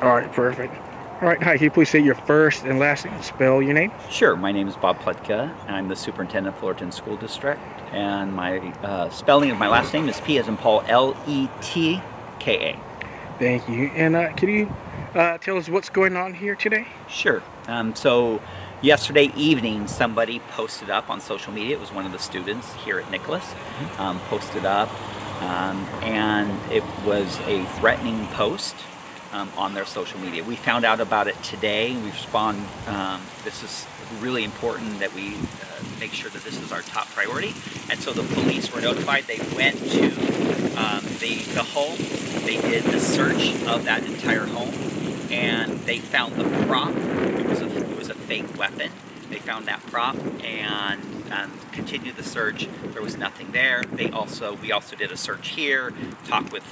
All right, perfect. All right, hi, can you please say your first and last name, spell your name? Sure. My name is Bob Pletka, and I'm the superintendent of Fullerton School District. And my spelling of my last name is P as in Paul, L-E-T-K-A. Thank you. And can you tell us what's going on here today? Sure. So yesterday evening, somebody posted up on social media. It was one of the students here at Nicholas, posted up, and it was a threatening post on their social media. We found out about it today. We respond. This is really important that we make sure that this is our top priority. And so the police were notified. They went to the home. They did the search of that entire home, and they found the prop. It was a fake weapon. They found that prop and continued the search. There was nothing there. We also did a search here, talked with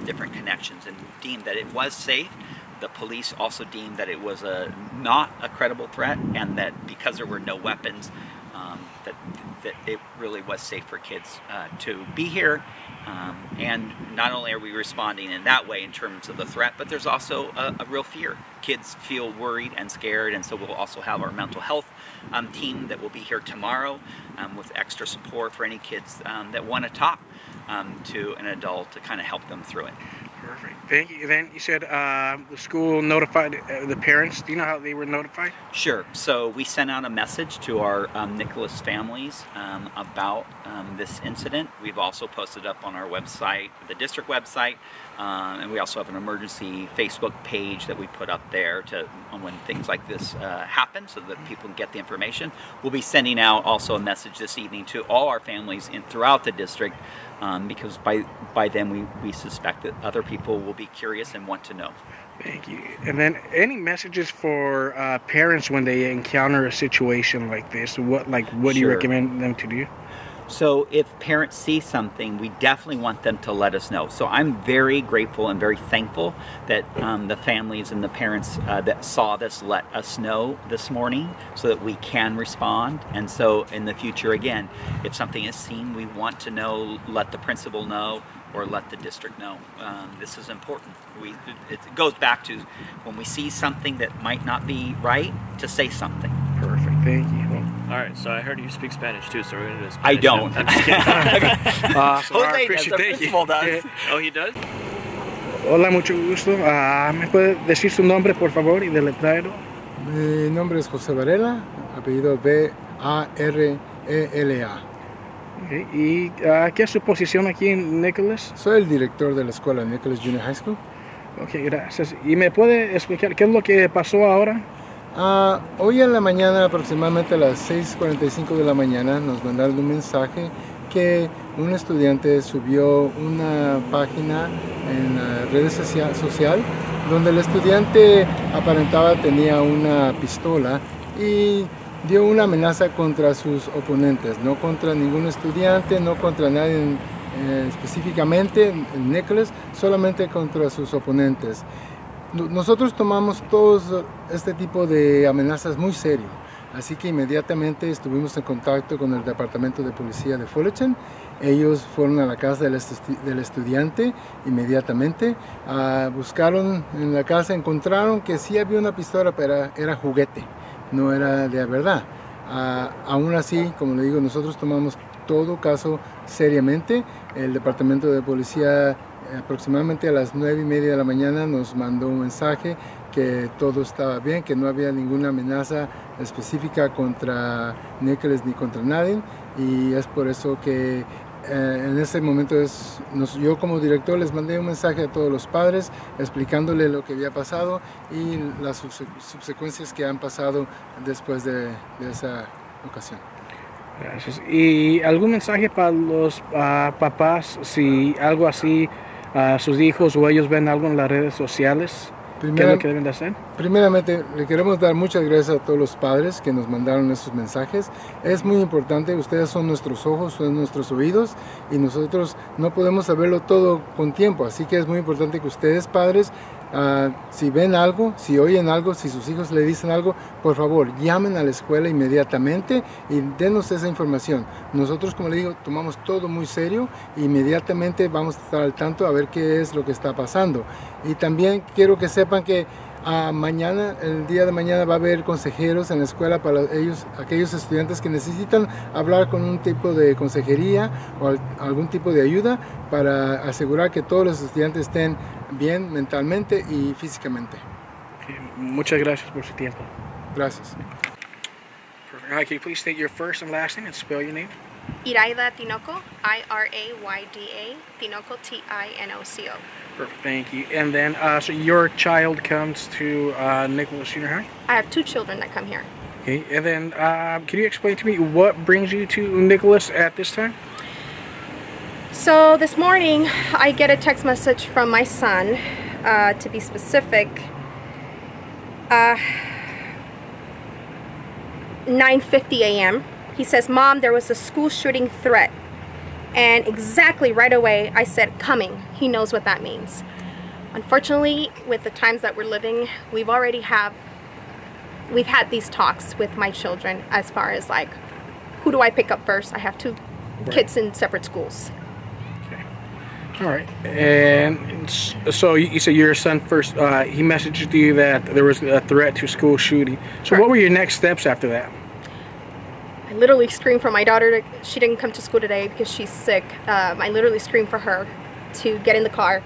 different connections, and deemed that it was safe. The police also deemed that it was not a credible threat, and that because there were no weapons, that it really was safe for kids to be here. And not only are we responding in that way in terms of the threat, but there's also a real fear. Kids feel worried and scared, and so we'll also have our mental health team that will be here tomorrow with extra support for any kids that want to talk to an adult to kind of help them through it. Perfect. Thank you. Then you said the school notified the parents. Do you know how they were notified? Sure. So we sent out a message to our Nicholas families about this incident. We've also posted up on our website, the district website, and we also have an emergency Facebook page that we put up there when things like this happen, so that people can get the information. We'll be sending out also a message this evening to all our families throughout the district, because by then we suspect that other people will be curious and want to know. Thank you. And then any messages for parents when they encounter a situation like this? What do you recommend them to do? So if parents see something, we definitely want them to let us know. So I'm very grateful and very thankful that the families and the parents that saw this let us know this morning so that we can respond. And so in the future, again, if something is seen, we want to know, let the principal know, or let the district know. This is important. It goes back to when we see something that might not be right, to say something. Perfect. Thank you. All right, so I heard you speak Spanish too, so we're going to do Spanish. I don't. I'm just kidding. Jose does, the principal does. Oh, he does? Hola, mucho gusto. ¿Me puede decir su nombre, por favor, y deletrarlo? Mi nombre es José Varela, apellido Varela. Okay. ¿Y qué es su posición aquí en Nicholas? Soy el director de la escuela Nicholas Junior High School. Ok, gracias. ¿Y me puede explicar qué es lo que pasó ahora? Hoy en la mañana, aproximadamente a las 6:45 de la mañana, nos mandaron un mensaje que un estudiante subió una página en la red social donde el estudiante aparentaba tenía una pistola y dio una amenaza contra sus oponentes, no contra ningún estudiante, no contra nadie específicamente en Nicholas, solamente contra sus oponentes. Nosotros tomamos todos este tipo de amenazas muy serio, así que inmediatamente estuvimos en contacto con el departamento de policía de Fullerton. Ellos fueron a la casa del estudiante inmediatamente, buscaron en la casa, encontraron que sí había una pistola, pero era juguete, no era de verdad. Aún así, como le digo, nosotros tomamos todo caso seriamente. El departamento de policía aproximadamente a las 9:30 de la mañana nos mandó un mensaje que todo estaba bien, que no había ninguna amenaza específica contra Nicholas ni contra nadie, y es por eso que en ese momento yo como director les mandé un mensaje a todos los padres explicándole lo que había pasado y las subsecuencias que han pasado después de esa ocasión. Gracias. ¿Y algún mensaje para los papás si algo así sus hijos o ellos ven algo en las redes sociales? ¿Qué es lo que deben de hacer? Primeramente, le queremos dar muchas gracias a todos los padres que nos mandaron esos mensajes. Es muy importante, ustedes son nuestros ojos, son nuestros oídos, y nosotros no podemos saberlo todo con tiempo, así que es muy importante que ustedes, padres, Si ven algo, si oyen algo, si sus hijos le dicen algo, por favor, llamen a la escuela inmediatamente y denos esa información. Nosotros, como le digo, tomamos todo muy serio e inmediatamente vamos a estar al tanto a ver qué es lo que está pasando. Y también quiero que sepan que mañana, el día de mañana, va a haber consejeros en la escuela para aquellos estudiantes que necesitan hablar con un tipo de consejería o algún tipo de ayuda para asegurar que todos los estudiantes estén bien mentalmente y físicamente. Muchas gracias por su tiempo. Gracias. Perfect. Can you please state your first and last name and spell your name? Iraida Tinoco, Irayda, Tinoco, Tinoco. Perfect, thank you. And then, so your child comes to Nicholas Junior High? I have 2 children that come here. Okay, and then can you explain to me what brings you to Nicholas at this time? So this morning, I get a text message from my son, to be specific, 9:50 a.m. He says, "Mom, there was a school shooting threat." And exactly right away, I said, "Coming." He knows what that means. Unfortunately, with the times that we're living, we've had these talks with my children as far as like, who do I pick up first? I have 2 kids in separate schools. All right, and so you said your son first, he messaged you that there was a threat to school shooting. So what were your next steps after that? I literally screamed for my daughter. She didn't come to school today because she's sick. I literally screamed for her to get in the car,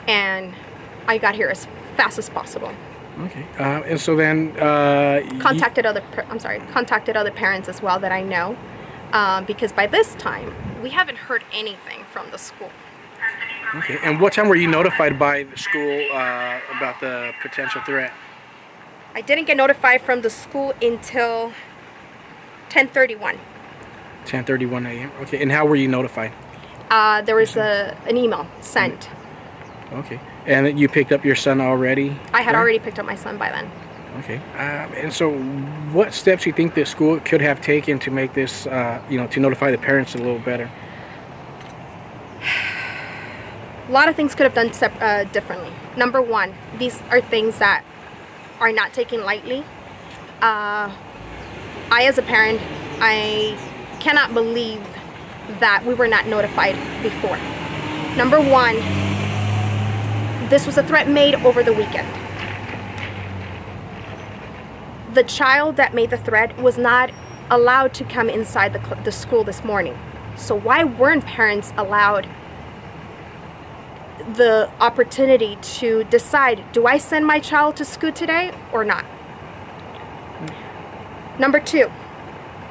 and I got here as fast as possible. Okay, and so then contacted other parents as well that I know, because by this time we haven't heard anything from the school. Okay, and what time were you notified by the school about the potential threat? I didn't get notified from the school until 10:31. 10:31 a.m. Okay, and how were you notified? There was an email sent. Okay, and you picked up your son already? I had already picked up my son by then. Okay, and so what steps do you think the school could have taken to make this, to notify the parents a little better? A lot of things could have done differently. Number one, these are things that are not taken lightly. I, as a parent, I cannot believe that we were not notified before. Number one, this was a threat made over the weekend. The child that made the threat was not allowed to come inside the school this morning. So why weren't parents allowed the opportunity to decide, do I send my child to school today or not? Number two,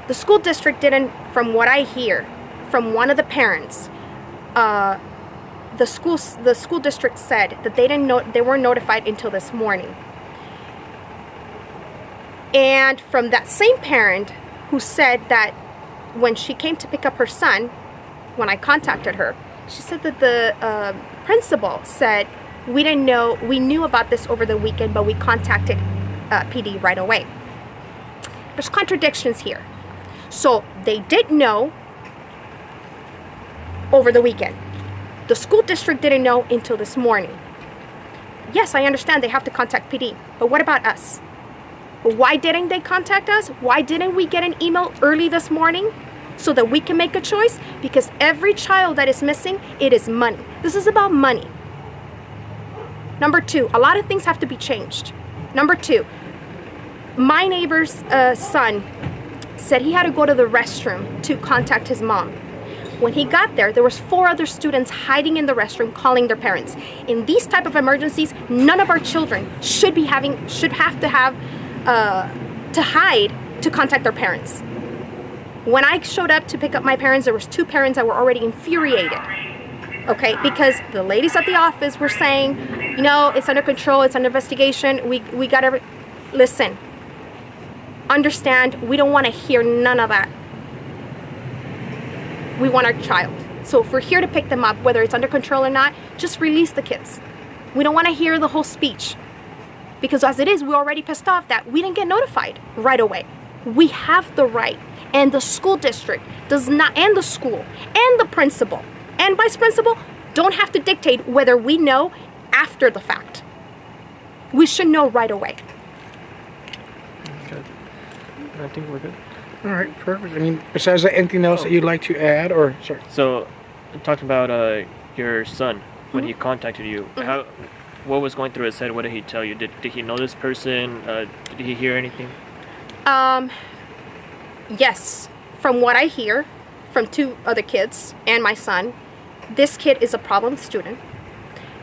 the school district didn't, from what I hear from one of the parents, the school district said that they weren't notified until this morning. And from that same parent who said that when she came to pick up her son, when I contacted her, she said that the principal said, we knew about this over the weekend, but we contacted PD right away. There's contradictions here. So they did know over the weekend. The school district didn't know until this morning. Yes, I understand they have to contact PD, but what about us? Why didn't they contact us? Why didn't we get an email early this morning so that we can make a choice? Because every child that is missing, it is money. This is about money. Number two, a lot of things have to be changed. Number two, my neighbor's son said he had to go to the restroom to contact his mom. When he got there, there was 4 other students hiding in the restroom calling their parents. In these type of emergencies, none of our children should have to have to hide to contact their parents. When I showed up to pick up my parents, there was 2 parents that were already infuriated. Okay, because the ladies at the office were saying, it's under control, it's under investigation, we gotta listen. Understand, we don't want to hear none of that. We want our child. So if we're here to pick them up, whether it's under control or not, just release the kids. We don't want to hear the whole speech. Because as it is, we're already pissed off that we didn't get notified right away. We have the right, and the school district does not, and the school, and the principal, and vice principal don't have to dictate whether we know after the fact. We should know right away. Good. I think we're good. All right, perfect. I mean, besides that, anything else that you'd like to add, or sorry? So, talking about your son when he contacted you, what was going through his head? What did he tell you? Did he know this person? Did he hear anything? Yes, from what I hear from 2 other kids and my son, this kid is a problem student.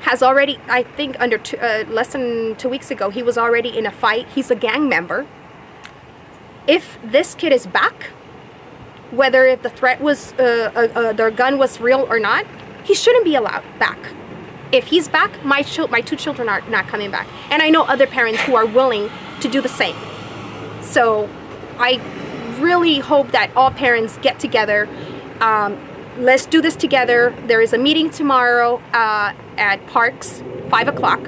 Has already, I think, less than 2 weeks ago, he was already in a fight. He's a gang member. If this kid is back, whether if the threat was, their gun was real or not, he shouldn't be allowed back. If he's back, my 2 children are not coming back. And I know other parents who are willing to do the same. So I really hope that all parents get together. Let's do this together. There is a meeting tomorrow at Parks, 5 o'clock.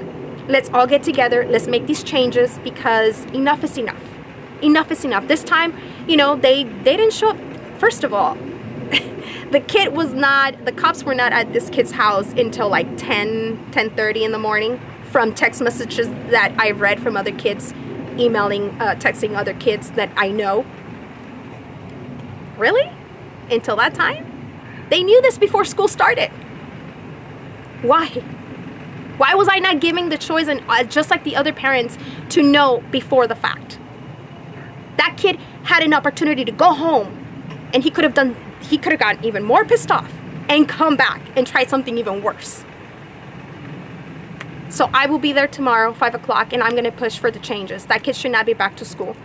Let's all get together. Let's make these changes, because enough is enough. Enough is enough. This time, you know, they didn't show up. First of all, the cops were not at this kid's house until like 10:30 in the morning, from text messages that I've read from other kids texting other kids that I know. Really? Until that time? They knew this before school started. Why? Why was I not giving the choice, and just like the other parents, to know before the fact? That kid had an opportunity to go home, and he could have gotten even more pissed off and come back and try something even worse. So I will be there tomorrow, 5 o'clock, and I'm going to push for the changes. That kid should not be back to school.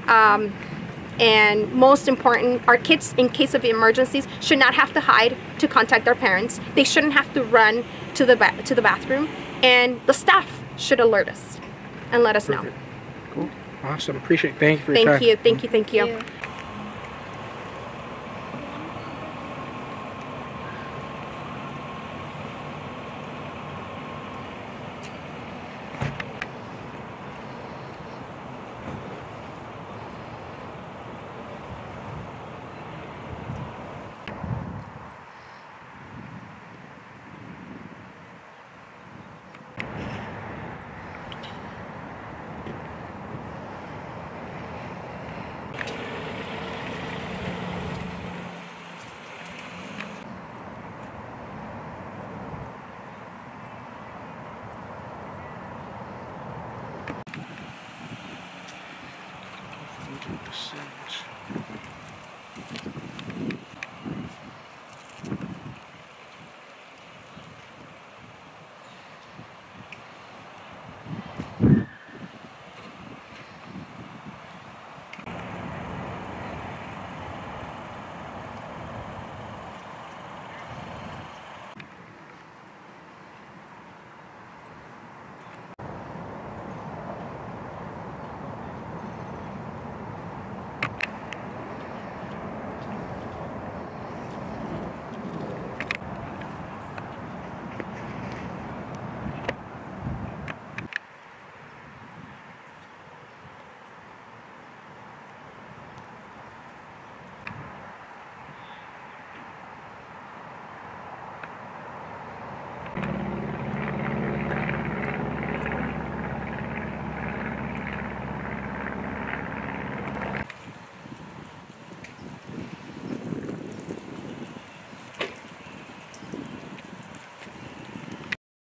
And most important, our kids, in case of emergencies, should not have to hide to contact their parents. They shouldn't have to run to the bathroom, and the staff should alert us and let us know. Cool. Awesome. Appreciate it. Thank you for your time. Thank you. Percent.